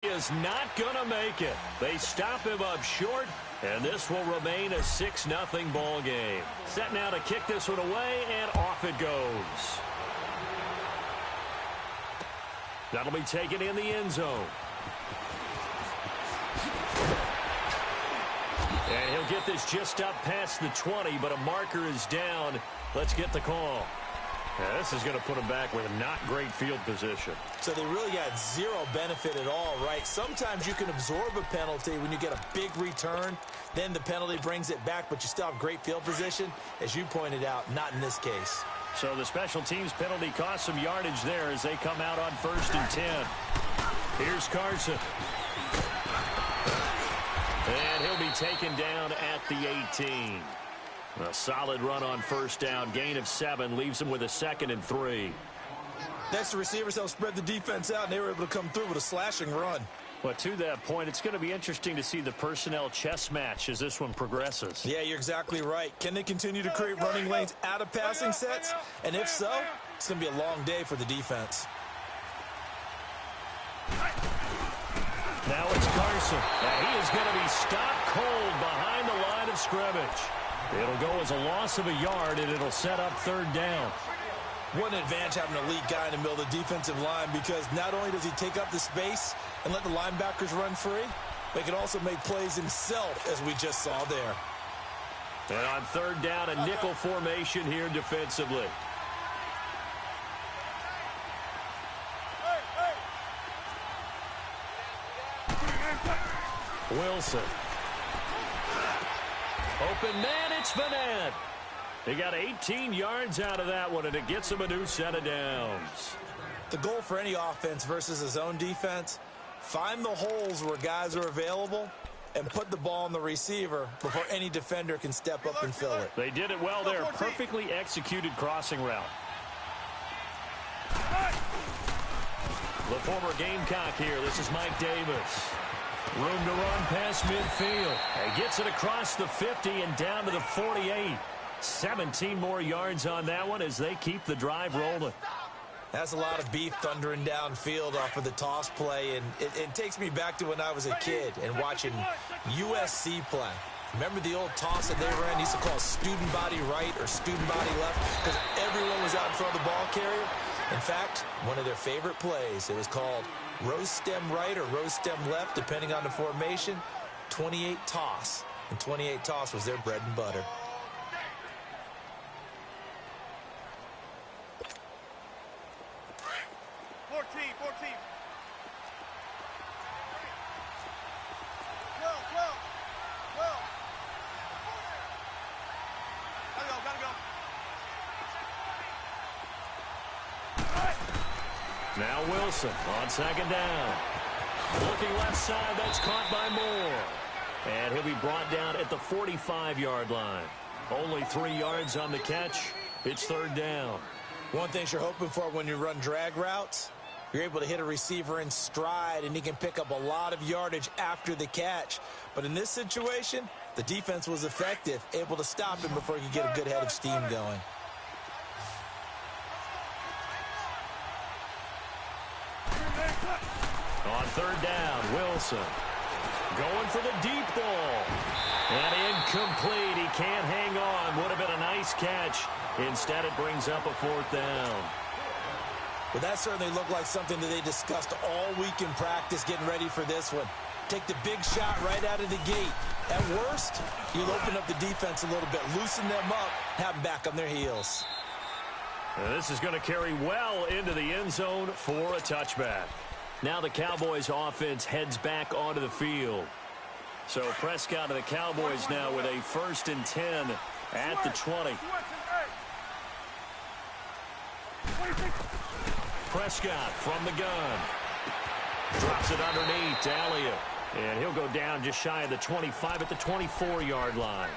Is not going to make it. They stop him up short, and this will remain a 6-0 ball game. Set now to kick this one away, and off it goes. That'll be taken in the end zone. And he'll get this just up past the 20, but a marker is down. Let's get the call. Yeah, this is going to put them back with not great field position. So they really got zero benefit at all, right? Sometimes you can absorb a penalty when you get a big return. Then the penalty brings it back, but you still have great field position. As you pointed out, not in this case. So the special teams penalty cost some yardage there as they come out on 1st and 10. Here's Carson. And he'll be taken down at the 18. A solid run on 1st down. Gain of 7 leaves him with a 2nd and 3. Next, the receivers helped spread the defense out, and they were able to come through with a slashing run. But to that point, it's going to be interesting to see the personnel chess match as this one progresses. Yeah, you're exactly right. Can they continue to create running lanes out of passing sets? And if so, it's going to be a long day for the defense. Now it's Carson. And he is going to be stopped cold behind the line of scrimmage. It'll go as a loss of a yard, and it'll set up 3rd down. What an advantage having an elite guy in the middle of the defensive line, because not only does he take up the space and let the linebackers run free, but he can also make plays himself, as we just saw there. And on 3rd down, a nickel formation here defensively. Wilson. Open man, it's Vanette. They got 18 yards out of that one, and it gets them a new set of downs. The goal for any offense versus a zone defense, find the holes where guys are available and put the ball on the receiver before any defender can step up and fill it. They did it well there. Perfectly executed crossing route. The former Gamecock here. This is Mike Davis. Room to run past midfield. He gets it across the 50 and down to the 48. 17 more yards on that one as they keep the drive rolling. That's a lot of beef thundering downfield off of the toss play, and it takes me back to when I was a kid and watching USC play. Remember the old toss that they ran? They used to call student body right or student body left because everyone was out in front of the ball carrier. In fact, one of their favorite plays, it was called rose stem right or rose stem left, depending on the formation, 28 toss. And 28 toss was their bread and butter. Now Wilson on 2nd down. Looking left side, that's caught by Moore. And he'll be brought down at the 45-yard line. Only 3 yards on the catch. It's 3rd down. One thing you're hoping for when you run drag routes, you're able to hit a receiver in stride, and he can pick up a lot of yardage after the catch. But in this situation, the defense was effective, able to stop him before he could get a good head of steam going. On 3rd down, Wilson going for the deep ball. And incomplete. He can't hang on. Would have been a nice catch. Instead, it brings up a 4th down. Well, that certainly looked like something that they discussed all week in practice getting ready for this one. Take the big shot right out of the gate. At worst, you'll open up the defense a little bit, loosen them up, have them back on their heels. And this is going to carry well into the end zone for a touchback. Now the Cowboys offense heads back onto the field. So Prescott of the Cowboys now with a 1st and 10 at the 20. Prescott from the gun. Drops it underneath to Elliott. And he'll go down just shy of the 25 at the 24-yard line.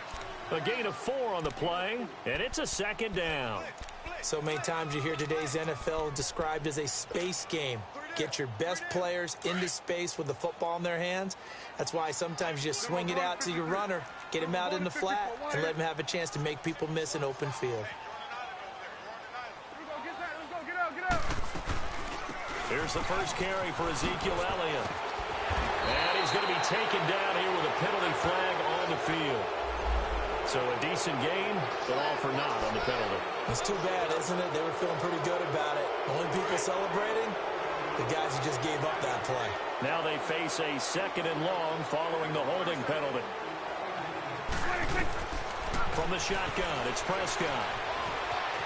A gain of 4 on the play, and it's a 2nd down. So many times you hear today's NFL described as a space game. Get your best players into space with the football in their hands. That's why sometimes you just swing it out to your runner, get him out in the flat, and let him have a chance to make people miss an open field. Here's the first carry for Ezekiel Elliott. going to be taken down here with a penalty flag on the field. So a decent game, but all for naught on the penalty. It's too bad, isn't it? They were feeling pretty good about it. Only people celebrating, the guys who just gave up that play. Now they face a 2nd and long following the holding penalty. From the shotgun, it's Prescott.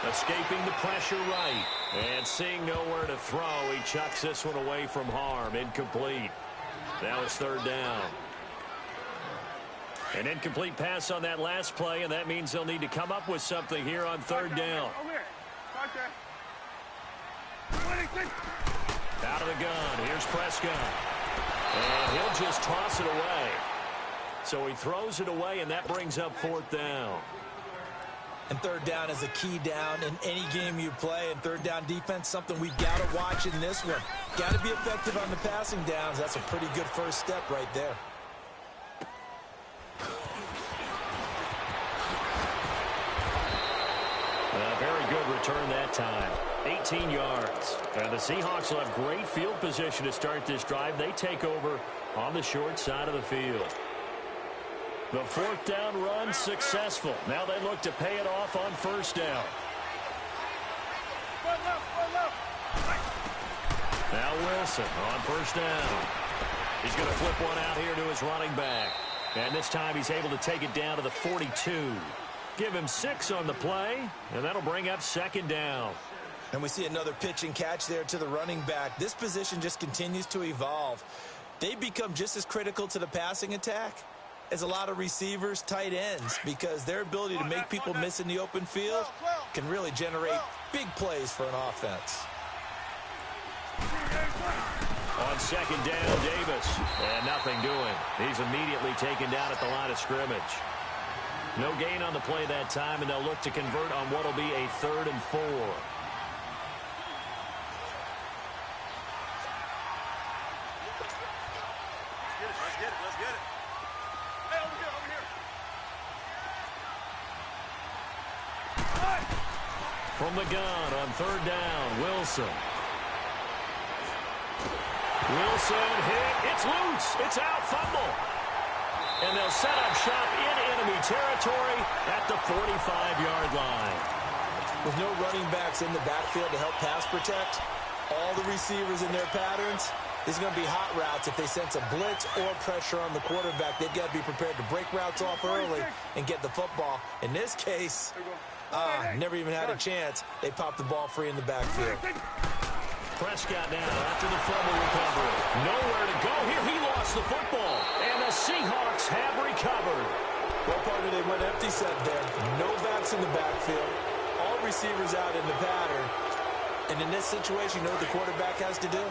Escaping the pressure right. And seeing nowhere to throw, he chucks this one away from harm. Incomplete. Now it's 3rd down. An incomplete pass on that last play, and that means they'll need to come up with something here on 3rd down. Out of the gun. Here's Prescott. And he'll just toss it away. So he throws it away, and that brings up 4th down. And 3rd down is a key down in any game you play. And 3rd down defense, something we've got to watch in this one. Got to be effective on the passing downs. That's a pretty good first step right there. A very good return that time. 18 yards. And the Seahawks will have great field position to start this drive. They take over on the short side of the field. The 4th down run successful. Now they look to pay it off on 1st down. Now Wilson on 1st down. He's going to flip one out here to his running back. And this time he's able to take it down to the 42. Give him 6 on the play, and that'll bring up 2nd down. And we see another pitch and catch there to the running back. This position just continues to evolve. They become just as critical to the passing attack as a lot of receivers, tight ends, because their ability to make people miss in the open field can really generate big plays for an offense. On 2nd down, Davis. And nothing doing. He's immediately taken down at the line of scrimmage. No gain on the play that time, and they'll look to convert on what will be a 3rd and 4. Let's get it. Hey, over here. From the gun on 3rd down, Wilson. Wilson hit. It's loose. It's out. Fumble. And they'll set up shop in enemy territory at the 45-yard line. With no running backs in the backfield to help pass protect, all the receivers in their patterns, these are going to be hot routes. If they sense a blitz or pressure on the quarterback, they've got to be prepared to break routes off early and get the football. In this case, never even had a chance. They popped the ball free in the backfield. Prescott now after the fumble recovery. Nowhere to go here. He lost the football. And the Seahawks have recovered. Well, partner, they went empty set there. No backs in the backfield. All receivers out in the pattern. And in this situation, you know what the quarterback has to do?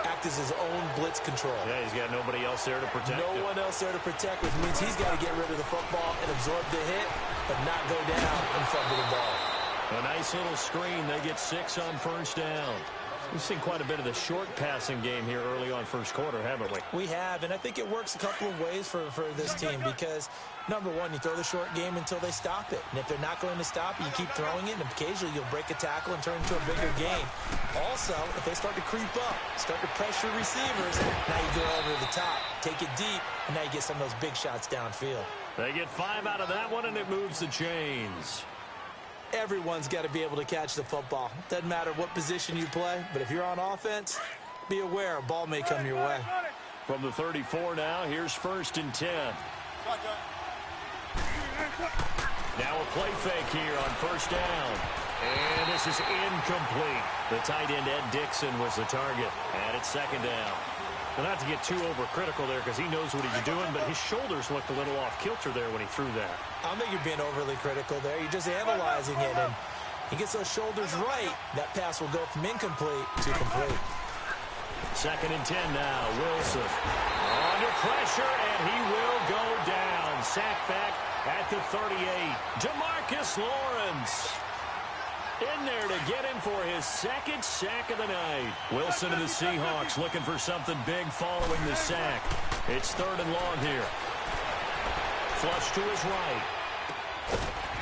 Act as his own blitz control. Yeah, he's got nobody else there to protect him. No one else there to protect, which means he's got to get rid of the football and absorb the hit, but not go down and fumble the ball. A nice little screen. They get 6 on 1st down. We've seen quite a bit of the short passing game here early on 1st quarter, haven't we? We have, and I think it works a couple of ways for this team because, number one, you throw the short game until they stop it. And if they're not going to stop it, you keep throwing it, and occasionally you'll break a tackle and turn into a bigger game. Also, if they start to creep up, start to pressure receivers, now you go over the top, take it deep, and now you get some of those big shots downfield. They get 5 out of that one, and it moves the chains. Everyone's got to be able to catch the football. Doesn't matter what position you play, but if you're on offense, be aware a ball may come your way. From the 34 now, here's 1st and 10. Now a play fake here on 1st down. And this is incomplete. The tight end, Ed Dixon, was the target. And it's 2nd down. Well, not to get too overcritical there because he knows what he's doing, but his shoulders looked a little off kilter there when he threw that. I don't think you're being overly critical there. You're just analyzing it, and he gets those shoulders right. That pass will go from incomplete to complete. 2nd and 10 now. Wilson under pressure, and he will go down. Sacked back at the 38. DeMarcus Lawrence in there to get him for his 2nd sack of the night. Wilson and the Seahawks looking for something big following the sack. It's 3rd and long here. Flush to his right.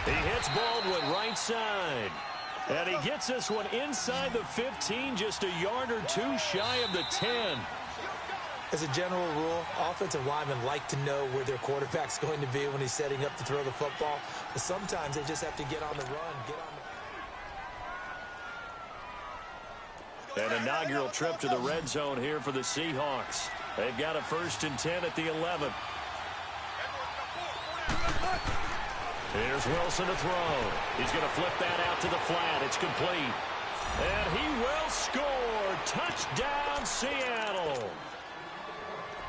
He hits Baldwin right side. And he gets this one inside the 15, just a yard or two shy of the 10. As a general rule, offensive linemen like to know where their quarterback's going to be when he's setting up to throw the football. But sometimes they just have to get on the run, An inaugural trip to the red zone here for the Seahawks. They've got a 1st and 10 at the 11. Here's Wilson to throw. He's going to flip that out to the flat. It's complete. And he will score. Touchdown, Seattle.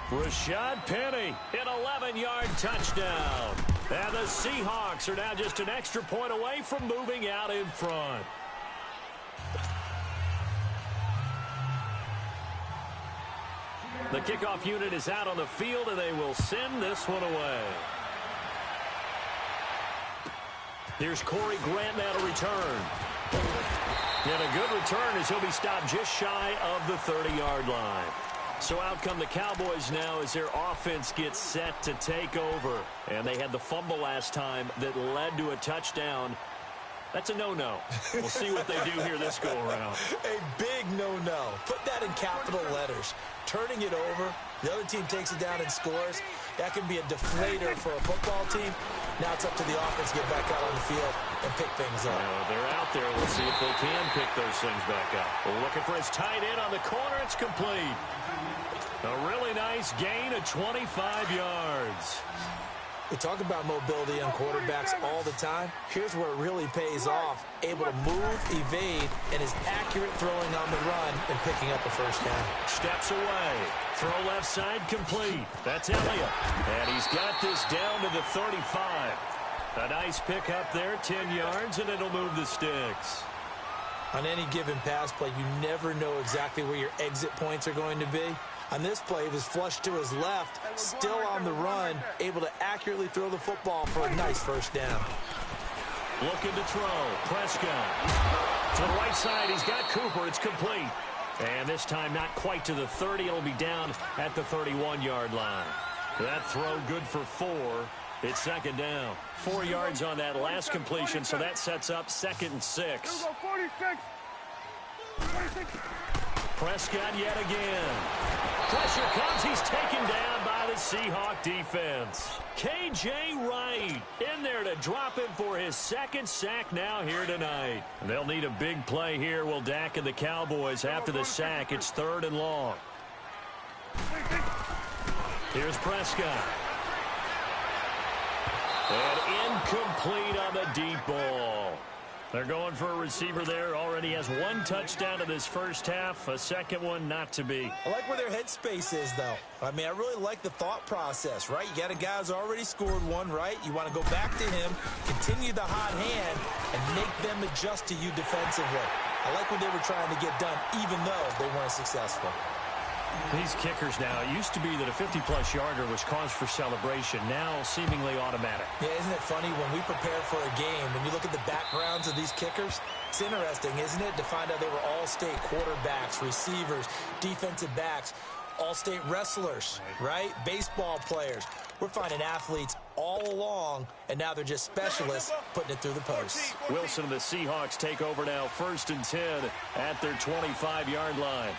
Rashad Penny, an 11-yard touchdown. And the Seahawks are now just an extra point away from moving out in front. The kickoff unit is out on the field, and they will send this one away. Here's Corey Grant now to return. And a good return as he'll be stopped just shy of the 30-yard line. So out come the Cowboys now as their offense gets set to take over. And they had the fumble last time that led to a touchdown. That's a no-no. We'll see what they do here this go-around. A big no-no. Put that in capital letters. Turning it over, the other team takes it down and scores. That can be a deflator for a football team. Now it's up to the offense to get back out on the field and pick things up. They're out there. We'll see if they can pick those things back up. We're looking for his tight end on the corner. It's complete. A really nice gain of 25 yards. We talk about mobility on quarterbacks all the time. Here's where it really pays off. Able to move, evade, and is accurate throwing on the run and picking up a first down. Steps away. Throw left side complete. That's Elliott. And he's got this down to the 35. A nice pick up there, 10 yards, and it'll move the sticks. On any given pass play, you never know exactly where your exit points are going to be. On this play, he was flushed to his left, still on the run, able to accurately throw the football for a nice first down. Looking to throw. Prescott. To the right side, he's got Cooper. It's complete. And this time not quite to the 30. It'll be down at the 31-yard line. That throw good for 4. It's second down. 4 yards on that last completion, so that sets up 2nd and 6. Prescott yet again. Pressure comes. He's taken down by the Seahawk defense. K.J. Wright in there to drop him for his 2nd sack now here tonight. They'll need a big play here. Will Dak and the Cowboys after the sack. It's 3rd and long. Here's Prescott. And incomplete on the deep ball. They're going for a receiver there. Already has 1 touchdown in this first half. A second one not to be. I like where their headspace is, though. I mean, I really like the thought process, right? You got a guy who's already scored 1, right? You want to go back to him, continue the hot hand, and make them adjust to you defensively. I like what they were trying to get done, even though they weren't successful. These kickers now, it used to be that a 50-plus yarder was cause for celebration. Now seemingly automatic. Yeah, isn't it funny when we prepare for a game, when you look at the backgrounds of these kickers, it's interesting, isn't it, to find out they were all-state quarterbacks, receivers, defensive backs, all-state wrestlers, right? Baseball players. We're finding athletes all along, and now they're just specialists putting it through the posts. Wilson and the Seahawks take over now, 1st and 10 at their 25-yard line.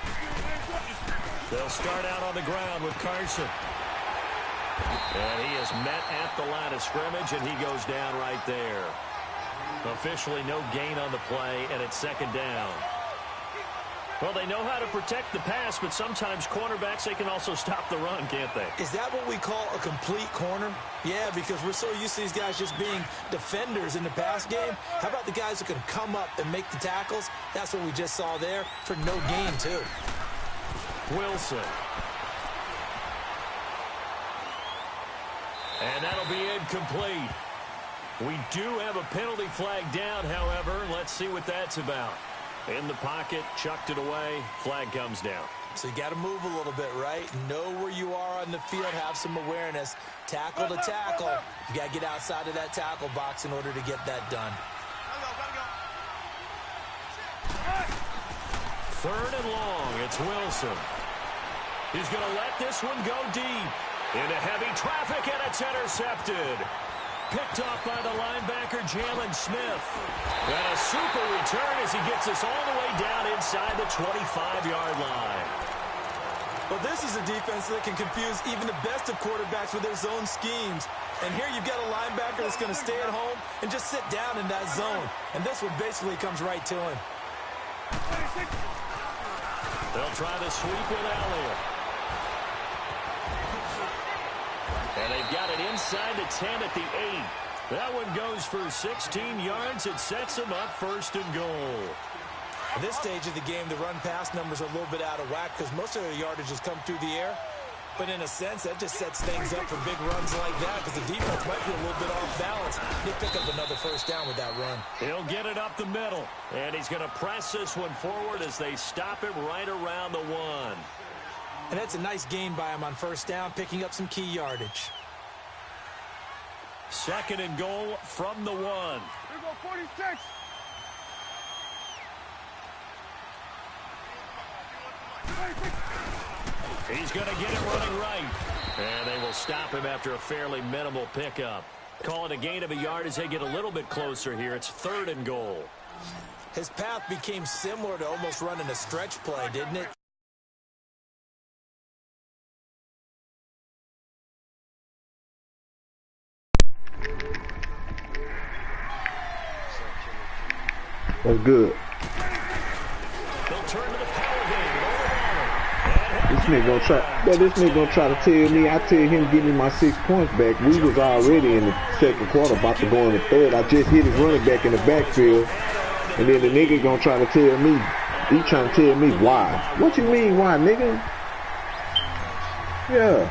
They'll start out on the ground with Carson. And he is met at the line of scrimmage, and he goes down right there. Officially no gain on the play, and it's 2nd down. Well, they know how to protect the pass, but sometimes cornerbacks, they can also stop the run, can't they? Is that what we call a complete corner? Yeah, because we're so used to these guys just being defenders in the pass game. How about the guys who can come up and make the tackles? That's what we just saw there for no gain, too. Wilson. And that'll be incomplete. We do have a penalty flag down, however. Let's see what that's about. In the pocket, chucked it away, flag comes down. So you got to move a little bit, right? Know where you are on the field, have some awareness. Tackle to tackle. You got to get outside of that tackle box in order to get that done. 3rd and long, it's Wilson. He's going to let this one go deep. Into heavy traffic, and it's intercepted. Picked off by the linebacker, Jalen Smith. And a super return as he gets us all the way down inside the 25-yard line. Well, this is a defense that can confuse even the best of quarterbacks with their zone schemes. And here you've got a linebacker that's going to stay at home and just sit down in that zone. And this one basically comes right to him. They'll try to sweep with Elliott. And they've got it inside the 10 at the 8. That one goes for 16 yards. It sets them up 1st and goal. At this stage of the game, the run-pass numbers are a little bit out of whack because most of their yardage has come through the air. But in a sense, that just sets things up for big runs like that because the defense might be a little bit off balance. They pick up another 1st down with that run. He'll get it up the middle. And he's going to press this one forward as they stop him right around the 1. And that's a nice gain by him on 1st down, picking up some key yardage. 2nd and goal from the 1. Here we go, 46. He's going to get it running right. And they will stop him after a fairly minimal pickup. Call it a gain of a yard as they get a little bit closer here. It's 3rd and goal. His path became similar to almost running a stretch play, didn't it? That's good. They'll turn to the power game. This nigga gonna try. Yeah, this nigga gonna try to tell me. I tell him give me my 6 points back. We was already in the 2nd quarter, about to go in the 3rd. I just hit his running back in the backfield, and then the nigga gonna try to tell me. He trying to tell me why. What you mean why, nigga? Yeah.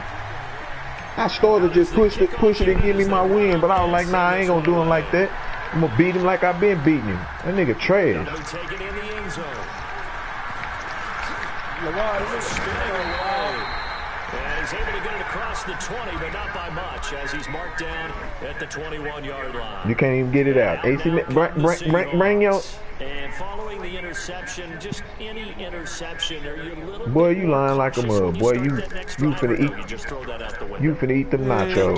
I started just push it and give me my win, but I was like, nah, I ain't gonna do him like that. I'm gonna beat him like I've been beating him. That nigga trash. Take it in the end zone. And he's able to get it across the 20, but not by much, as he's marked down at the 21-yard line. You can't even get it out. AC, bring your... And following the interception, just any interception, are you a little... Boy, you lying like a mug. Boy, you finna eat... You finna eat them nachos. I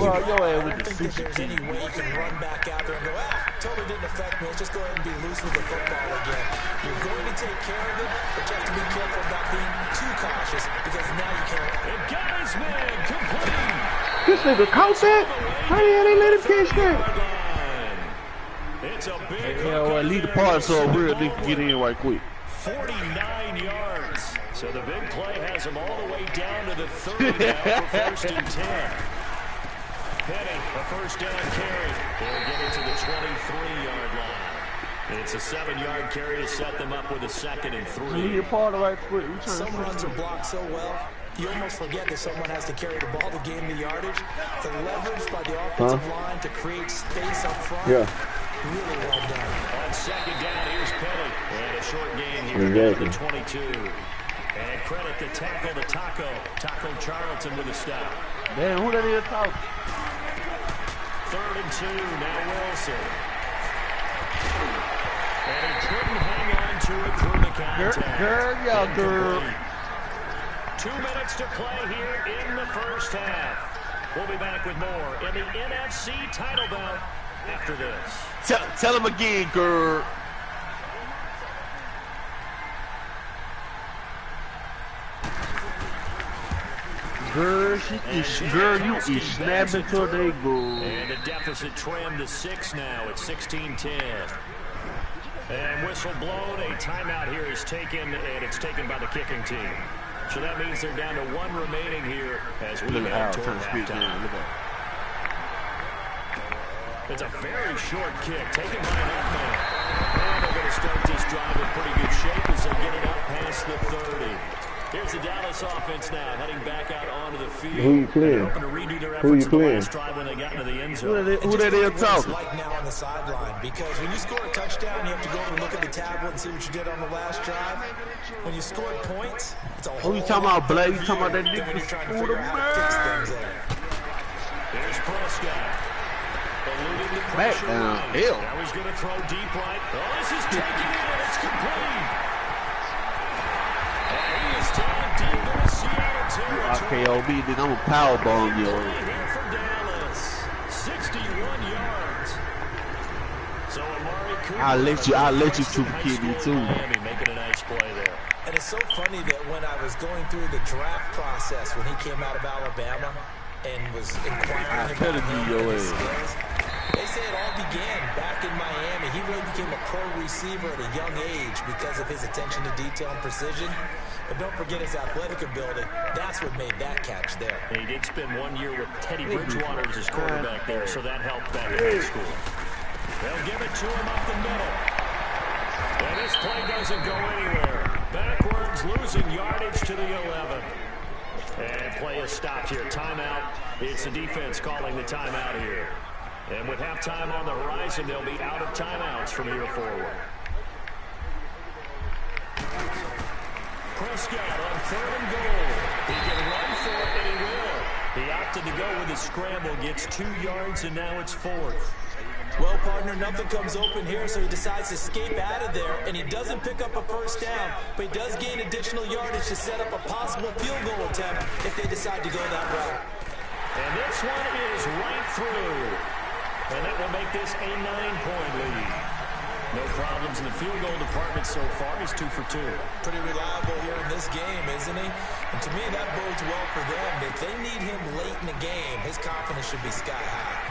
don't think there's any way you can run back out there and go, totally didn't affect me. Let's just go ahead and be loose with the football again. You're going to take care of it, but you have to be careful about being too cautious because now you can't. And got his man complete. This nigga caught that? How the hell they let him catch that? It's a big lead the part so real they can get in right quick. 49 yards. So the big play has him all the way down to the 30 now for 1st and 10. Penny, a 1st down carry. They'll get it to the 23-yard line. It's a 7-yard carry to set them up with a 2nd and 3. Lead the part right quick. Some runs are blocked so well, you almost forget that someone has to carry the ball to gain the yardage. The leverage by the offensive line to create space up front. Yeah. Really well done. On 2nd down, here's Penny. And a short gain here to the 22. And credit the tackle to Taco Charlton with a stop. Man, who that is talking? 3rd and 2, now Wilson. And he couldn't hang on to it through the contact. Girl. 2 minutes to play here in the 1st half. We'll be back with more in the NFC title bout after this. Tell him again, girl. Girl, you is snapping till they go. And the deficit trimmed to 6 now at 16-10. And whistle blown. A timeout here is taken, and it's taken by the kicking team. So that means they're down to 1 remaining here as we head toward halftime. It's a very short kick taken by an man. And they're going to start this drive in pretty good shape as they get it up past the 30. Here's the Dallas offense now, heading back out onto the field. Who you playing? Who you playing? When they got into the end zone. Who that is talking? Like now on the sideline, because when you score a touchdown, you have to go and look at the tablet and see what you did on the last drive. When you scored points, it's a whole Who you talking about, Blake? You talking about that when nigga? you're trying to figure out how to fix things there. There's Prescott. Eluding the Back pressure down, right. Hill. Now he's going to throw deep right. Oh, this is taking it, and it's complete. And he is down deep in the Seattle territory. RKOB, then I'm a power bomb, yo. Here for Dallas. 61 yards. So Amari Cooper. I'll let you super kid me too. Miami making a nice play there. And it's so funny that when I was going through the draft process when he came out of Alabama and was inquiring about him and his skills, they say it all began back in Miami. He really became a pro receiver at a young age because of his attention to detail and precision. But don't forget his athletic ability. That's what made that catch there. And he did spend 1 year with Teddy Bridgewater as his quarterback there, so that helped back in high school. They'll give it to him up the middle. And this play doesn't go anywhere. Backwards, losing yardage to the 11. And play is stopped here. Timeout. It's the defense calling the timeout here. And with halftime on the horizon, they'll be out of timeouts from here forward. Prescott on 3rd and goal. He can run for it, and he will. He opted to go with a scramble, gets 2 yards, and now it's 4th. Well, partner, nothing comes open here, so he decides to escape out of there, and he doesn't pick up a first down, but he does gain additional yardage to set up a possible field goal attempt if they decide to go that route. And this one is right through, and that will make this a 9-point lead. No problems in the field goal department so far. He's 2 for 2. Pretty reliable here in this game, isn't he? And to me, that bodes well for them. If they need him late in the game, his confidence should be sky high.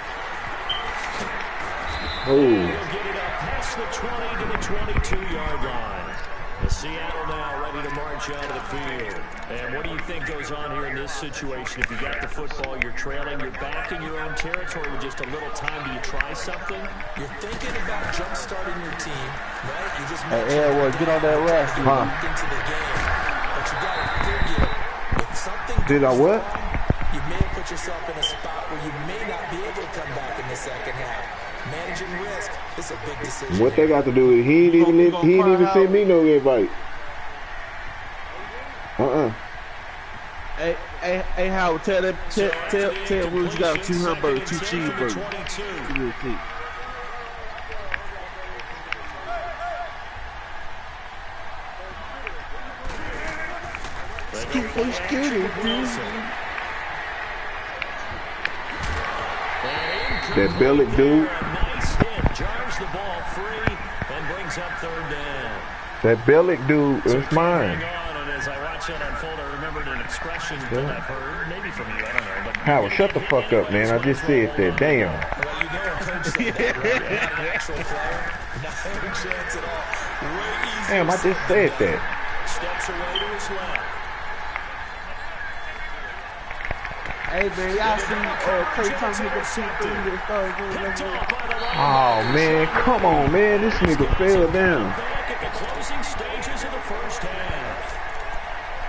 He'll get it up past the 20 to the 22-yard line. The Seattle now ready to march out of the field. And what do you think goes on here in this situation? If you got the football, you're trailing, you're back in your own territory with just a little time. Do you try something? You're thinking about jump-starting your team, right? You just get on that rack. Into the game. But you got to figure if something Did I what? You may have put yourself in a spot where you may not be able to come back in the second half. Managing risk is a big decision. What they got to do is he ain't even send me no invite. Hey, Howard, tell Wills you got 2 hamburgers, 2 cheeseburgers. Give me a seat. That belly dude. Nice hit. Jars the ball free and brings up 3rd down. That belly dude is mine. Hang on, and as I watch that unfold, I remembered an expression that I've heard, maybe from you, I don't know. But Howard, shut the fuck up, man. I just said that. Damn. Well, you know, Coach said that, right? An actual player, not a chance at all. Way easier. Damn, I just said that. Steps away to his left. Hey, man, y'all see Clay Thompson hit the C3 Oh, man. Come on, man. This nigga fell down. Back at the closing stages of the first half.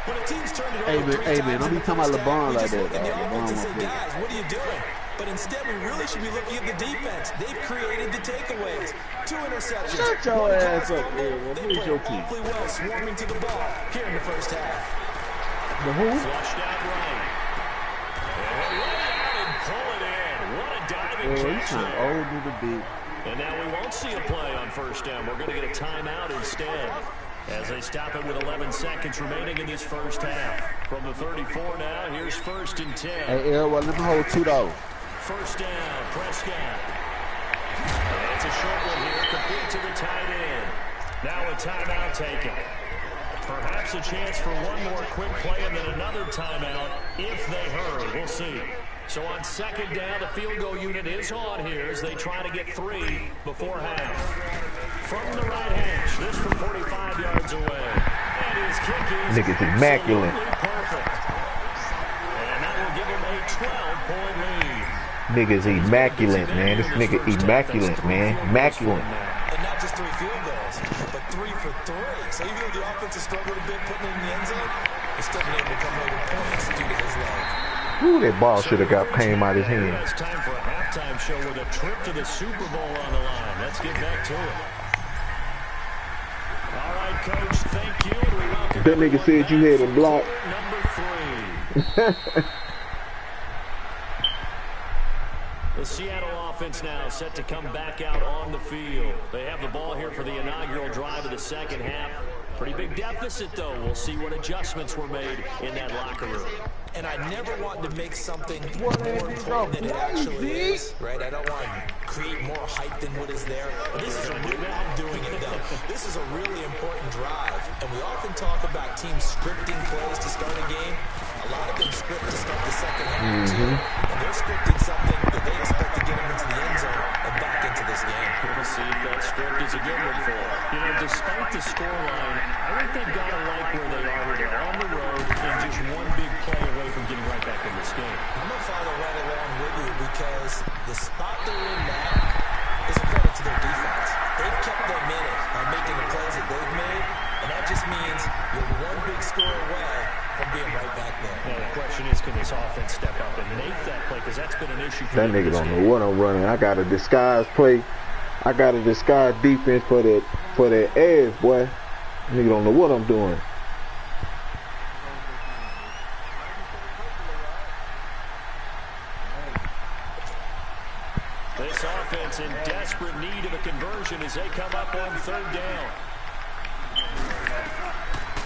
When a team's turned it over Hey, man, don't be talking about LeBron like that. LeBron and say, guys, what are you doing? But instead, we really should be looking at the defense. They've created the takeaways. 2 interceptions. Shut your ass up, man. They Who's your played team? awfully well, swarming to the ball here in the first half. The who? Flushed out right. And he'll run out and pull it in. What a diving catch there. Old to the beat. And now we won't see a play on first down. We're going to get a timeout instead, as they stop it with 11 seconds remaining in this first half. From the 34 now, here's 1st and 10. Hey, Errol, let me hold $2. First down, Prescott. And it's a short one here, complete to the tight end. Now a timeout taken. Perhaps a chance for one more quick play and then another timeout if they hurry. We'll see. So on 2nd down, the field goal unit is on here as they try to get 3 before half. From the right hash, this from 45 yards away. And his kick is Niggas immaculate. perfect. And that will give him a 12-point lead. Niggas immaculate, man. This nigga immaculate, man. Immaculate. And not just 3 field goals, but 3 for 3. So even though the offense has struggled a bit putting it in the end zone, he's still been able to come away with points due to his leg. Ooh, that ball should have came out his hand. It's time for a halftime show with a trip to the Super Bowl on the line. Let's get back to it. All right, Coach, thank you. And we welcome That nigga said you had him blocked. Number 3. The Seattle offense now set to come back out on the field. They have the ball here for the inaugural drive of the second half. Pretty big deficit, though. We'll see what adjustments were made in that locker room. And I never want to make something more important than it actually is, right? I don't want to create more hype than what is there. But this is I'm doing it, though. This is a really important drive. And we often talk about teams scripting plays to start a game. A lot of them script to start the second half, too. And they're scripting something that they expect to get them into the end zone and back into this game. We'll see if that script is a good one for them. You know, despite the scoreline, I think they've got to like where they are. They're on the road and just one big play away from getting right back in this game. I'm going to follow right along with you because the spot they're in now is a credit to their defense. They've kept them in it by making the plays that they've made, and that just means you're one big score away from being right back there. Now, the question is, can this offense step up and make that play? Because that's been an issue for that nigga don't know what I'm running. I got a disguise play. I got a disguise defense for that ass, boy. Nigga don't know what I'm doing. This offense in desperate need of a conversion as they come up on third down.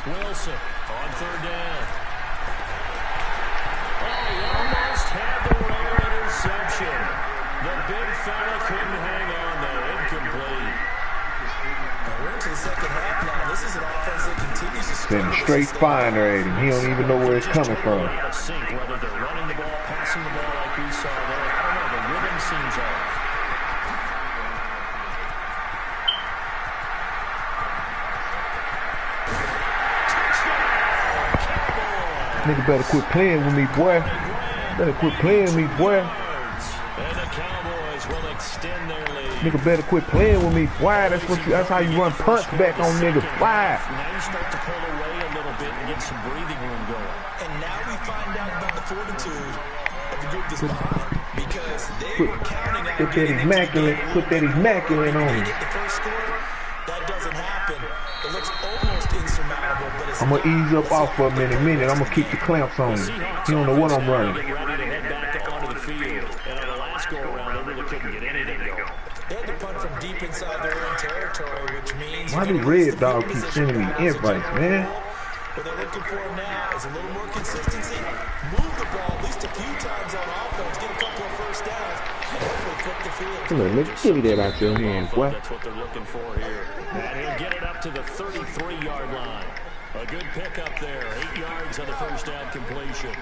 Wilson on third down. Oh, he almost had the rare interception. The big fella couldn't hang on, though. Incomplete. We're into the second half now. This is an offense that continues to Send straight fire at him. He don't even know where it's coming from. Out of sync, whether they're running the ball, passing the ball like we saw there. I don't know. The rhythm seems off. Nigga better quit playing with me, boy. Better quit playing with me, boy. And the Cowboys will extend their lead. Nigga better quit playing with me. Why? That's how you run punch back on niggas. Why? Now you start to pull away a little bit and get some breathing room going. And now we find out about the fortitude of the group that's behind. Because they were counting on Put that immaculate on him. get the first score. That doesn't happen. It looks almost insurmountable, but it's I'm gonna ease up off for a minute. I'm gonna keep the clamps on him. He don't know what I'm running. Ready to head back onto the field. And on the last go around, they really couldn't get anything going. They had to punt from deep inside their own territory, which means Why do Red Dog keep sending me invites, man? what they're looking for now is a little more consistency. Move the ball at least a few times on offense, get a couple of first downs, and hopefully flip the field. Come on, nigga, give me that out your hand, boy. That's what they're looking for here. And he'll get it up to the 33-yard line. A good pickup there. 8 yards on the first down completion.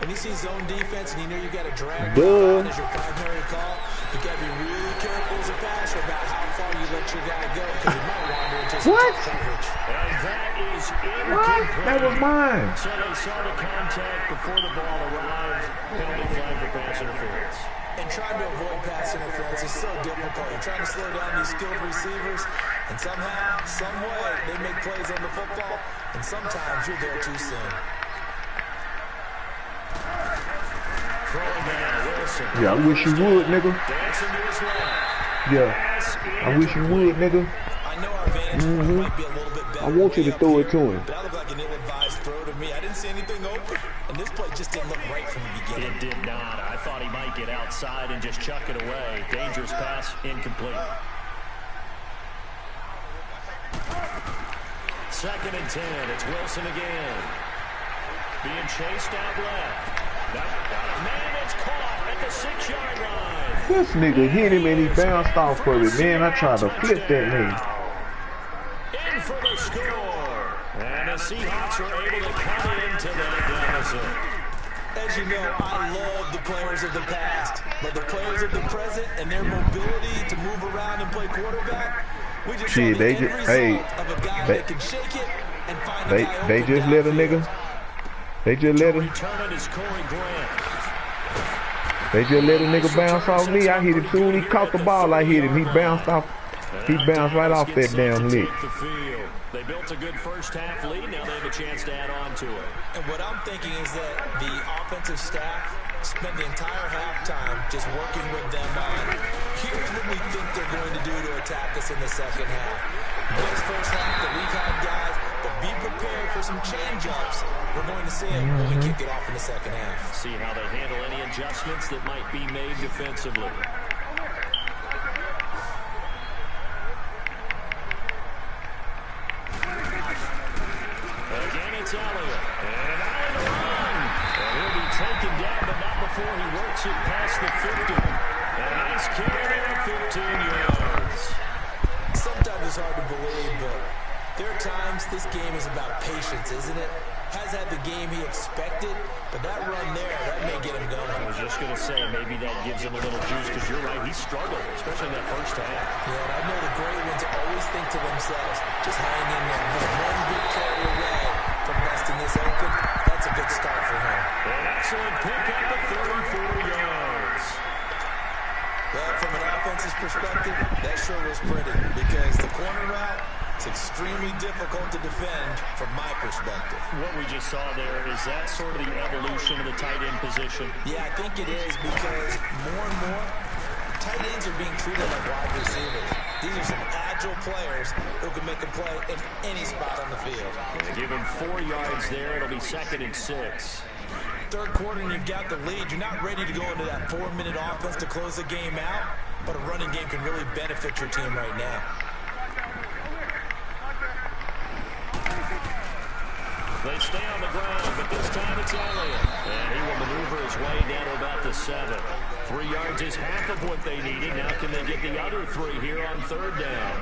When you see zone defense and you know you got to drag down as your primary call, you got to be really careful as a passer about how far you let your guy go because he might wander into some tough coverage. And that is incomplete. What? That was mine. So they saw the contact before the ball arrived. Penalty flag for pass interference. And trying to avoid pass interference is so difficult. You're trying to slow down these skilled receivers, and somehow, some way, they make plays on the football, and sometimes you're there too soon. Yeah, I wish you would, nigga. Yeah, I wish you would, nigga. I know our vantage point might be a little bit better. I want you to throw it to him. That looked like an ill-advised throw to me. I didn't see anything open, and this play just didn't look right from the beginning. It did not. I thought he might get outside and just chuck it away. Dangerous pass, incomplete. 2nd and 10. It's Wilson again. Being chased out left. Man, it's caught at the 6-yard line. This nigga hit him and he bounced off of it, man. I tried to flip that nigga. In for the score. And the Seahawks are able to cut into that deficit. As you know, I love the players of the past, but the players of the present and their mobility to move around and play quarterback, we just shit, they just, hey, they just let a nigga. They just let a nigga bounce off me. I hit him soon. He caught the ball. I hit him. He bounced off. He bounced right off that damn lick. They built a good first half lead. Now they have a chance to add on to it. And what I'm thinking is that the offensive staff spent the entire halftime just working with them on here's what we think they're going to do to attack us in the second half. Nice first half that we've had, guys, but be prepared for some change-ups. We're going to see it when we kick it off in the second half. See how they handle any adjustments that might be made defensively. before he works it past the 50. A nice carry there, 15 yards. Sometimes it's hard to believe, but there are times this game is about patience, isn't it? Has had the game he expected, but that run there, that may get him going. I was just going to say, maybe that gives him a little juice, because you're right, he struggled, especially in that first half. Yeah, and I know the great ones always think to themselves, just hang in there, just one big carry away from busting this open. That's a good start for him. An excellent pickup at 34 yards. Well, from an offense's perspective, that sure was pretty, because the corner route, it's extremely difficult to defend from my perspective. What we just saw there, is that sort of the evolution of the tight end position? Yeah, I think it is, because more and more, tight ends are being treated like wide receivers. These are some agile players who can make a play in any spot on the field. Give him 4 yards there. It'll be 2nd and 6. Third quarter and you've got the lead. You're not ready to go into that 4-minute offense to close the game out, but a running game can really benefit your team right now. They stay on the ground, but this time it's Elliott. And he will maneuver his way down to about the 7. 3 yards is half of what they needed. Now can they get the other 3 here on 3rd down?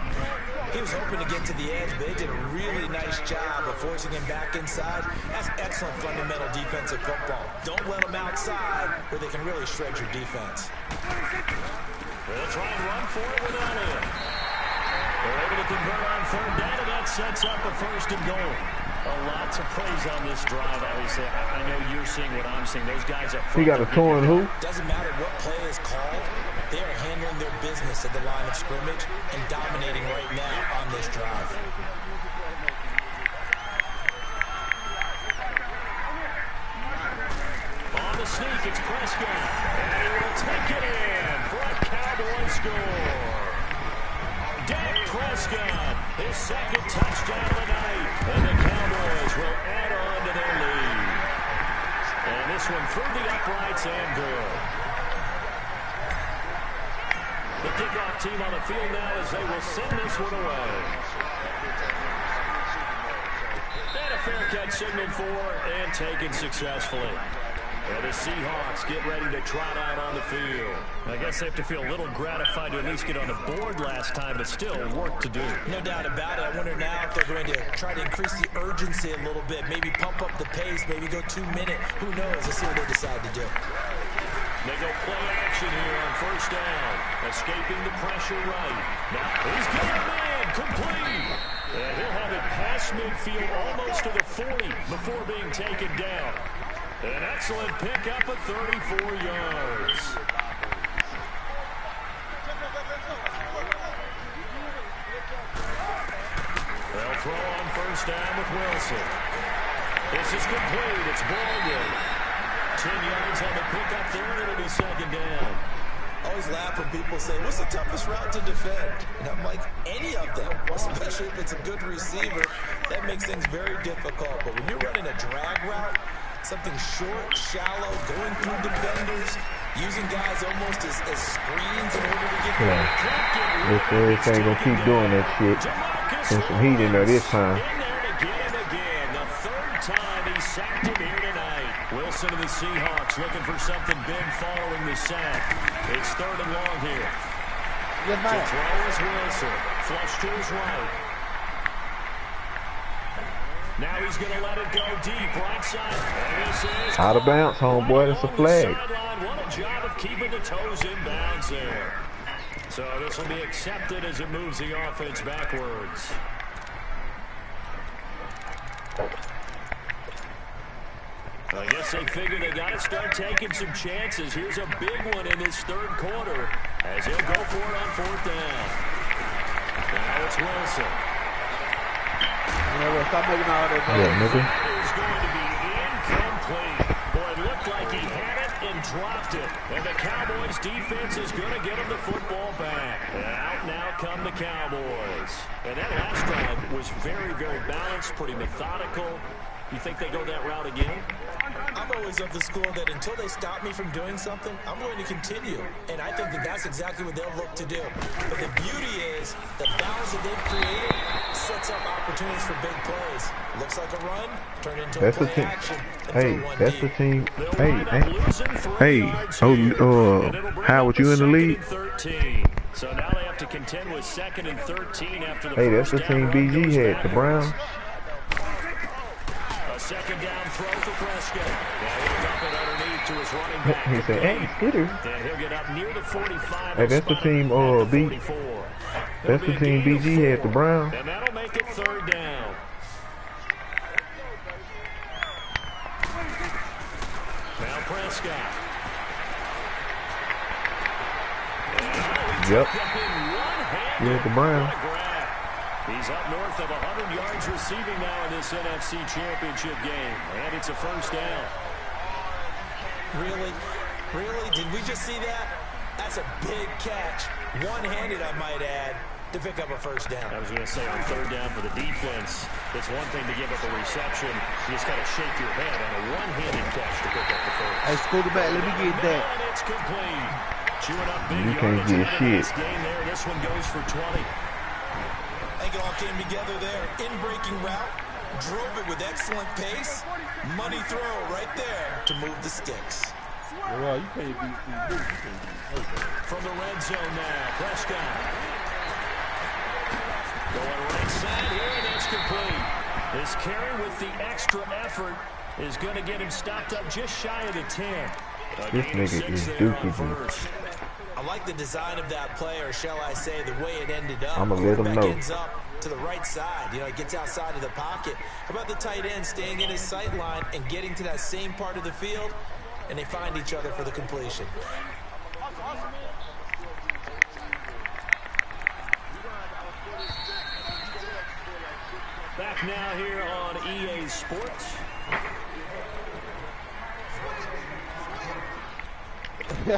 He was hoping to get to the edge, but they did a really nice job of forcing him back inside. That's excellent fundamental defensive football. Don't let him outside where they can really shred your defense. They'll try and run for it with Elliott. They're able to convert on 3rd down, and that sets up a 1st and goal. Lots of praise on this drive, obviously. I know you're seeing what I'm seeing. Those guys up front. He got a torn who? Doesn't matter what play is called. They are handling their business at the line of scrimmage and dominating right now on this drive. On the sneak, it's Prescott. And he will take it in for a Cowboy score. Dak Prescott, his 2nd touchdown of the night. And the Cowboys will add on to their lead. And this one through the uprights and good. The kickoff team on the field now as they will send this one away. And a fair catch signaled for and taken successfully. And the Seahawks get ready to trot out on the field. I guess they have to feel a little gratified to at least get on the board last time, but still work to do. No doubt about it. I wonder now if they're going to try to increase the urgency a little bit, maybe pump up the pace, maybe go 2-minute. Who knows? Let's see what they decide to do. They go play action here on 1st down. Escaping the pressure right. Now he's got a man complete. And he'll have it past midfield almost to the 40 before being taken down. An excellent pickup at 34 yards. They'll throw on 1st down with Wilson. This is complete. It's Baldwin. 10 yards on the pickup there, and it'll be 2nd down. I always laugh when people say, what's the toughest route to defend? And I'm like, any of them, especially if it's a good receiver. That makes things very difficult. But when you're running a drag route, something short, shallow, going through defenders, using guys almost as screens in order to get This ain't gonna keep doing that shit. Put some heat in there this time. In there to get him again. The 3rd time he sacked him here tonight. Wilson of the Seahawks looking for something big following the sack. It's 3rd and long here. Good To night. throw is Wilson. Flush to his right. Now he's going to let it go deep, right side. And this is Out of bounds, homeboy. That's a flag. Sideline. What a job of keeping the toes in bounds there. So this will be accepted as it moves the offense backwards. I guess they figure they got to start taking some chances. Here's a big one in this 3rd quarter as he'll go for it on 4th down. Now it's Wilson. Stop making all that noise. Yeah, nigga. Is going to be incomplete. Boy, it looked like he had it and dropped it. And the Cowboys defense is going to get him the football back. Out now come the Cowboys. And that last drive was very, very balanced, pretty methodical. You think they go that route again? I'm always of the school that until they stop me from doing something, I'm going to continue. And I think that that's exactly what they'll look to do. But the beauty is the balance that they've created sets up opportunities for big plays. Looks like a run, turned into a play action. Hey, that's the team. Hey, Howard, you in the league? So now they have to contend with 2nd and 13 after the Hey, that's the team BG had, the Browns. A second down throw for Prescott. Yeah, he'll dump it underneath to his running back. He said, hey, Skitters. And he'll get up near the 45. Hey, that's the team, that's the team BG had, the Browns. And that'll make it 3rd down. Now Prescott. Yep. Yeah, the Browns. He's up north of 100 yards receiving now in this NFC Championship game. And it's a 1st down. Really? Really? Did we just see that? That's a big catch. One-handed, I might add, to pick up a 1st down. I was going to say on 3rd down for the defense, it's one thing to give up a reception. You just got to shake your head on a one-handed catch to pick up the 1st. Hey, school back. Let me get that. And it's complete. Chewing up big You can't get shit. this game there. This one goes for 20. I think it all came together there. In-breaking route, drove it with excellent pace. Money throw right there to move the sticks. Well, you can't beat these. From the red zone now, Prescott. Going right side here, and it's complete. This carry with the extra effort is going to get him stopped up just shy of the 10. This nigga is dookie. I like the design of that play, or shall I say the way it ended up. I'm going to let him know. Ends up to the right side. You know, it gets outside of the pocket. How about the tight end staying in his sight line and getting to that same part of the field, and they find each other for the completion. Back now here on EA Sports. The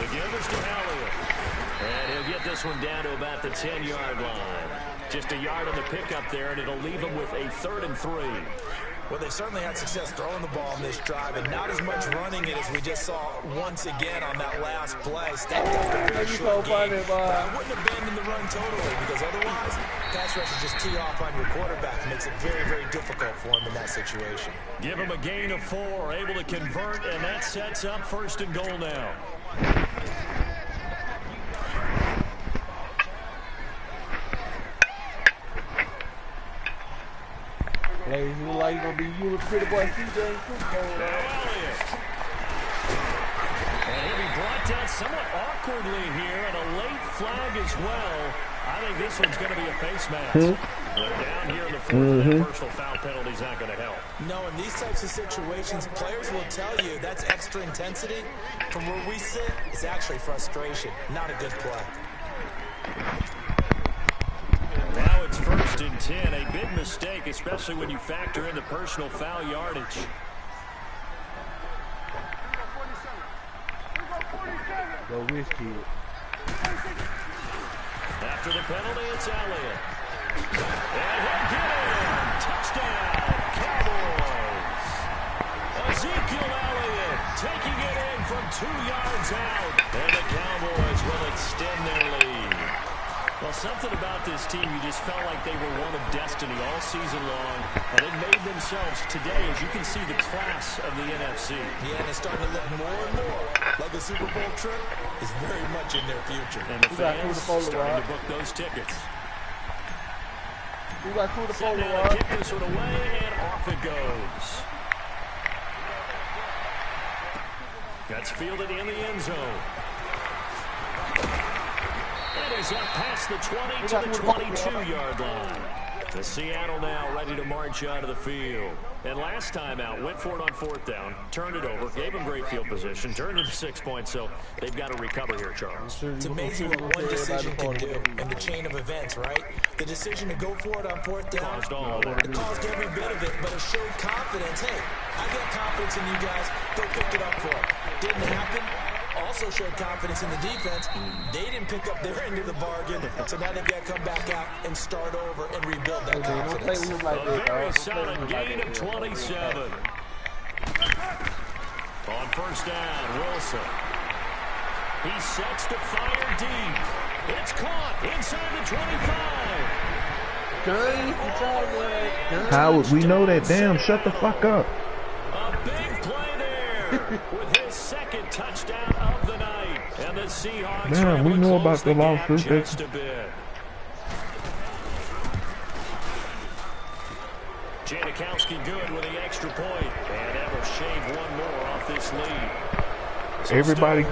give is to Elliott. And he'll get this one down to about the 10-yard line. Just a yard on the pickup there, and it'll leave him with a 3rd and 3. Well, they've certainly had success throwing the ball in this drive, and not as much running it as we just saw once again on that last play. Stepped up a very short game. I wouldn't abandon the run totally, because otherwise, pass rush is just tee off on your quarterback. It makes it very, very difficult for him in that situation. Give him a gain of 4, able to convert, and that sets up 1st and goal now. Hey, you look like you're going to be you and pretty boy CJ. And he'll be brought down somewhat awkwardly here, and a late flag as well. I think this one's going to be a face mask. Down here in the 4th, that personal foul penalty's not going to help. No, in these types of situations, players will tell you that's extra intensity. From where we sit, it's actually frustration, not a good play. Now it's 1st and 10, a big mistake, especially when you factor in the personal foul yardage. Go whiskey. After the penalty, it's Elliott. And he'll get in. Touchdown, Cowboys. Ezekiel Elliott taking it in from 2 yards out. And the Cowboys will extend their lead. Well, something about this team, you just felt like they were one of destiny all season long. And they made themselves today, as you can see, the class of the NFC. Yeah, and it's starting to look more and more like the Super Bowl trip is very much in their future. And the fans starting to book those tickets. We got through the Set down to kick this one away, and off it goes. That's fielded in the end zone. And he's up past the 20 to the 22-yard line. The Seattle now ready to march out of the field. And last time out, went for it on 4th down, turned it over, gave them great field position, turned it to 6 points, so they've got to recover here, Charles. It's amazing what one decision can do in the chain of events, right? The decision to go for it on 4th down, Caused all of it. It caused every bit of it, but it showed confidence. Hey, I got confidence in you guys. Go pick it up for it. Didn't happen. Also showed confidence in the defense. They didn't pick up their end of the bargain, so now they've got to come back out and start over and rebuild that confidence. A very solid gain of 27. On 1st down, Wilson. He sets to fire deep. It's caught inside the 25. Howard, we know that. Damn, shut the fuck up. A big play there with his 2nd touchdown of the night. And the Seahawks Man, we know about the losses. just a bit. Janikowski good with the extra point. And that will shave one more off this lead. So Everybody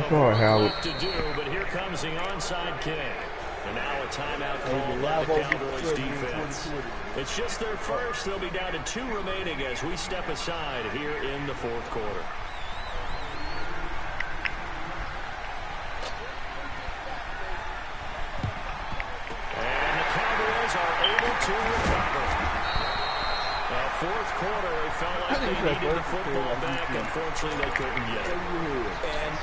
saw it, Howard. to do, but here comes the onside kick. And now a timeout called by the Cowboys defense. It's just their first. They'll be down to 2 remaining as we step aside here in the 4th quarter. And the Cowboys are able to recover. 4th quarter, they felt like they needed the football back. Unfortunately, they couldn't get it. And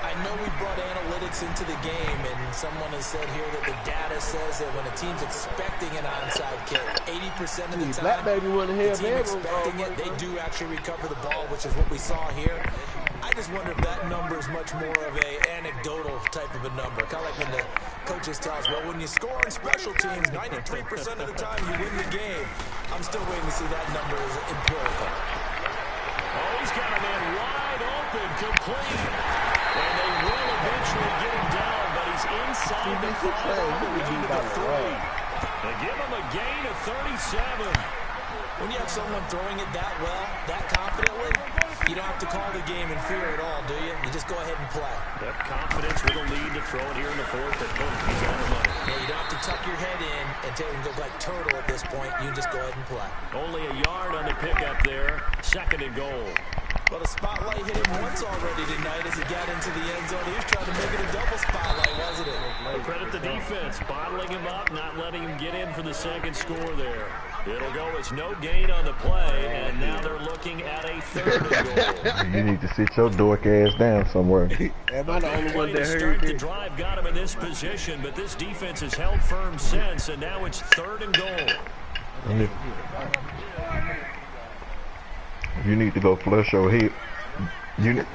I know we brought analytics into the game, and someone has said here that the data says that when a team's expecting an onside kick, 80% of the time, the team expecting it, they do actually recover the ball, which is what we saw here. I just wonder if that number is much more of a anecdotal type of a number. Kind of like when the coaches tell us, well, when you score on special teams, 93% of the time you win the game. I'm still waiting to see that number as empirical. Oh, he's got a man wide open, complete. And they will eventually get him down, but he's inside the 5 on the way to the 3. They give him a gain of 37. When you have someone throwing it that well, that confidently, you don't have to call the game in fear at all, do you? You just go ahead and play. Yep, confidence with a lead to throw it here in the 4th, and boom, he's on the money. Yeah, you don't have to tuck your head in and go like turtle at this point. You just go ahead and play. Only a yard on the pickup there. 2nd and goal. Well, the spotlight hit him once already tonight as he got into the end zone. He was trying to make it a double spotlight, wasn't it? Well, credit the defense, bottling him up, not letting him get in for the 2nd score there. It'll go as no gain on the play, and now they're looking at a 3rd and goal. You need to sit your dork ass down somewhere. Am I the only one that heard start the it? drive got him in this position, but this defense has held firm since, and now it's 3rd and goal. You need to go flush your hip. You need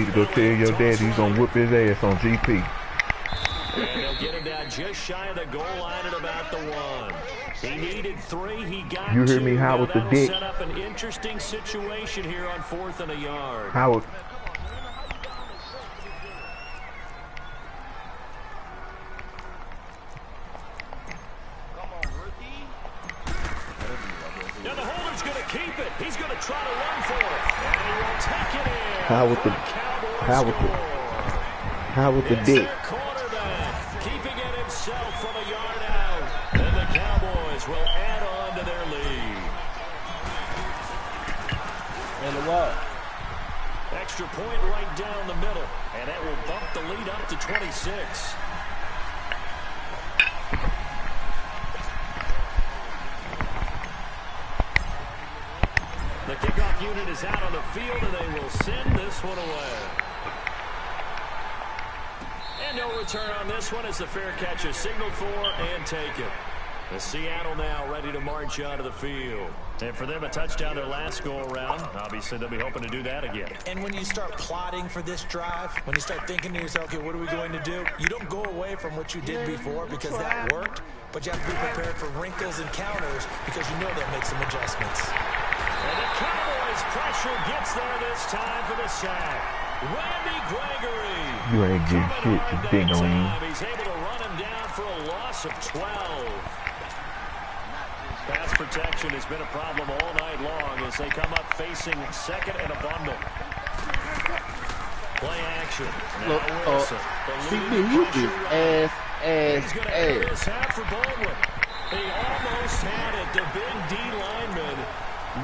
to go tell your dad he's gonna whoop his ass on GP. And they'll get him down just shy of the goal line at about the 1. He needed 3. He got 2. You heard me, Howard, the dick. Set up an interesting situation here on 4th and a yard. Howard. Now the holder's going to keep it. He's going to try to run for it. And he will take it in. Howard the dick. Keeping it himself from a yard out. And the Cowboys will add on to their lead. And the what? Extra point right down the middle. And that will bump the lead up to 26. The kickoff unit is out on the field, and they will send this one away. And no return on this one as the fair catch is signaled for and taken. The Seattle now ready to march out of the field. And for them, a touchdown their last go-around. Obviously, they'll be hoping to do that again. And when you start plotting for this drive, when you start thinking to yourself, okay, what are we going to do? You don't go away from what you did before because that worked, but you have to be prepared for wrinkles and counters because you know they'll make some adjustments. And the Cowboys pressure gets there this time for the sack. Randy Gregory. You ain't getting shit, you big on you. He's able to run him down for a loss of 12. Pass protection has been a problem all night long as they come up facing 2nd and a bundle. Play action. Now Wilson. See, you just ass He's going to enter this half for Baldwin. He almost had it. The big D lineman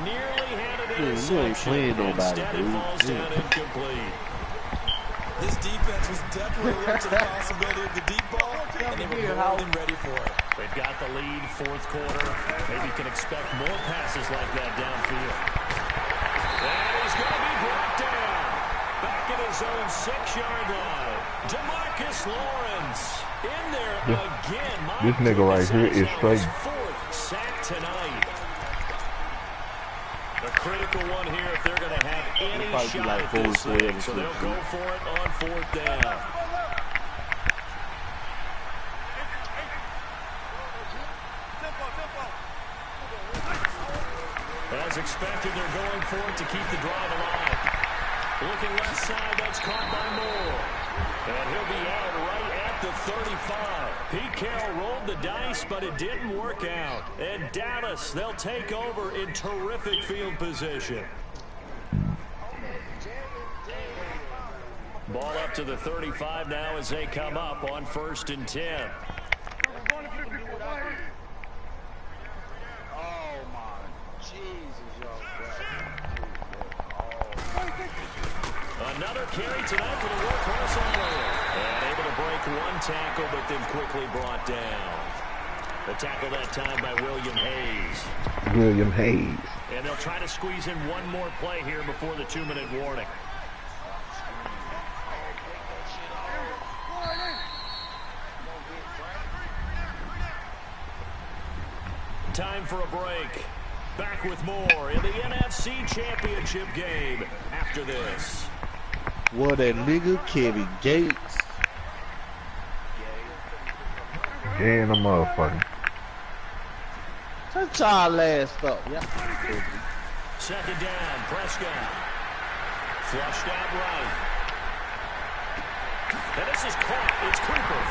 nearly had it in his section. Instead, it falls down incomplete. This defense was definitely alert to the possibility of the deep ball, and they were more than ready for it. They've got the lead, fourth quarter. Maybe can expect more passes like that downfield. And he's going to be brought down. Back at his own 6-yard line. DeMarcus Lawrence in there again. This nigga right here is straight. Fourth sack tonight. A critical one here if they're going to have any shot at this thing. So they'll go for it on fourth down. As expected, they're going for it to keep the drive alive. Looking left side, that's caught by Moore. And he'll be out right at the 35. Pete Carroll rolled the dice, but it didn't work out. And Dallas, they'll take over in terrific field position. Ball up to the 35 now as they come up on 1st and 10. Another carry tonight for the workhorse Oliver. And able to break one tackle, but then quickly brought down. The tackle that time by William Hayes. William Hayes. And they'll try to squeeze in one more play here before the 2-minute warning. Time for a break. Back with more in the NFC Championship game after this. What that nigga Kevin Gates. Yeah, the motherfucker. Shut y'all ass up. Yeah. 2nd down, Prescott. Flushed out right. And this is caught. It's Cooper.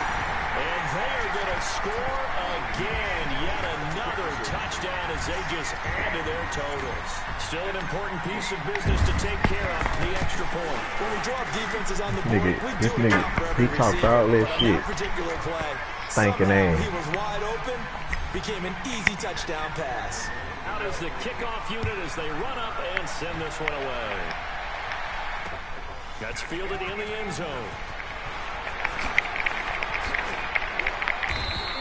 And they are going to score again. Yet another touchdown as they just add to their totals. Still an important piece of business to take care of, the extra point. When we drop defenses on the board, This nigga, he talks all that shit. Particular play, Thinking ass. he was wide open, became an easy touchdown pass. Out is the kickoff unit as they run up and send this one away. That's fielded in the end zone.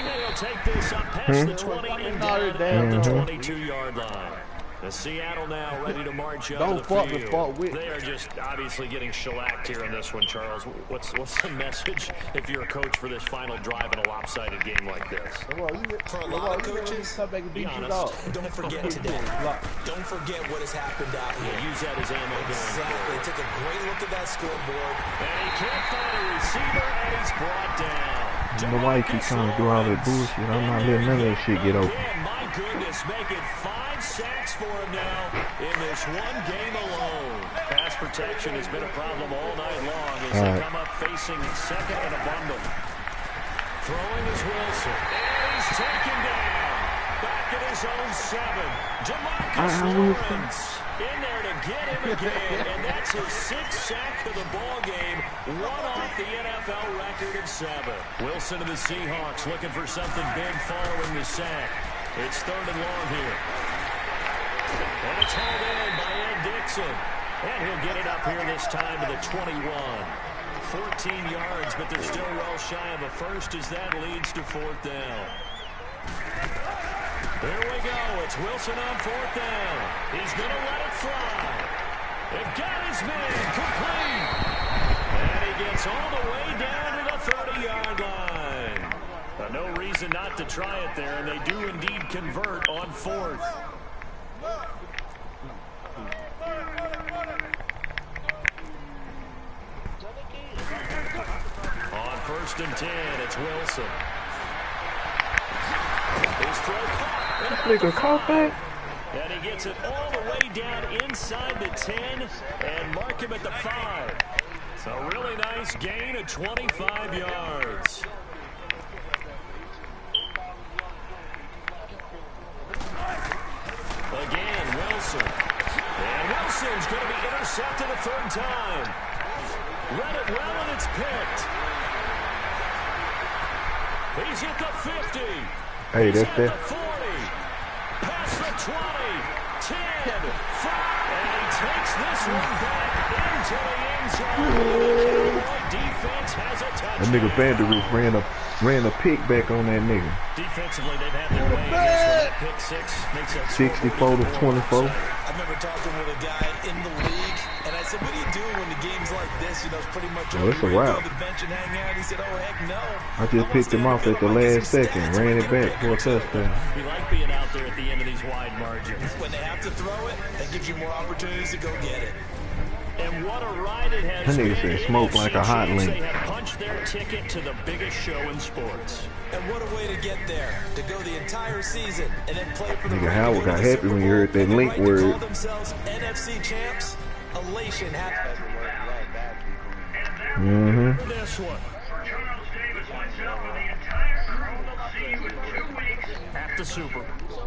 They'll take this up past the 20 and down at the 22-yard line. The Seattle now ready to march out of the field. They are just obviously getting shellacked here in this one, Charles. What's the message if you're a coach for this final drive in a lopsided game like this? For a lot of coaches, be honest, don't forget today. Don't forget what has happened out here. Use that as ammo. Exactly. Take a great look at that scoreboard. And he can't find a receiver, and he's brought down. I don't know why he keeps trying to do all that bullshit. I'm not letting none of that shit get open. My goodness, make it 5 sacks for him now in this one game alone. Pass protection has been a problem all night long as they come up facing 2nd and a bundle. Throwing is Wilson. And he's taken down. Back at his own 7. DeMarcus Lawrence in there to get him again. And that's his 6th sack of the ball game. One off the NFL record of 7. Wilson of the Seahawks looking for something big following the sack. It's 3rd and long here. And it's hauled in by Ed Dixon. And he'll get it up here this time to the 21. 14 yards, but they're still well shy of a first as that leads to 4th down. There we go. It's Wilson on 4th down. He's going to let it fly. They've got his man complete. And he gets all the way down to the 30-yard line. No reason not to try it there, and they do indeed convert on 4th. On 1st and 10, it's Wilson. His throw caught. This nigga caught that? And he gets it all the way down inside the 10 and mark him at the 5. So a really nice gain of 25 yards. Again, Wilson. And Wilson's going to be intercepted a 3rd time. Read it well, and it's picked. He's at the 50. Hey, He's that's at that. the 40. Past the 20. 10. 5. And he takes this one back into the end zone. Defense has a touchdown. That nigga Vanderbilt ran a pick back on that nigga. Defensively, they've had their way in this one. That pick six makes that 64 to 24. I remember talking with a guy in the league, and I said, what do you do when the game's like this? You know, it's pretty much Oh, it's a over. wrap. You go to the bench and hang out. He said, oh, heck no. I just picked him off at the last second, ran it back for a touchdown. We like being out there at the end of these wide margins. When they have to throw it, that gives you more opportunities to go get it. And what a ride it has That nigga been. said smoke like a hot link. They have punched their ticket to the biggest show in sports. And what a way to get there, to go the entire season and then play for the Nigga Howard got happy when you heard that link right to word. call themselves NFC champs. Elation happened. Mm-hmm. This one. For Charles Davis, myself, and the entire crew, we'll see you in 2 weeks At the Super Bowl.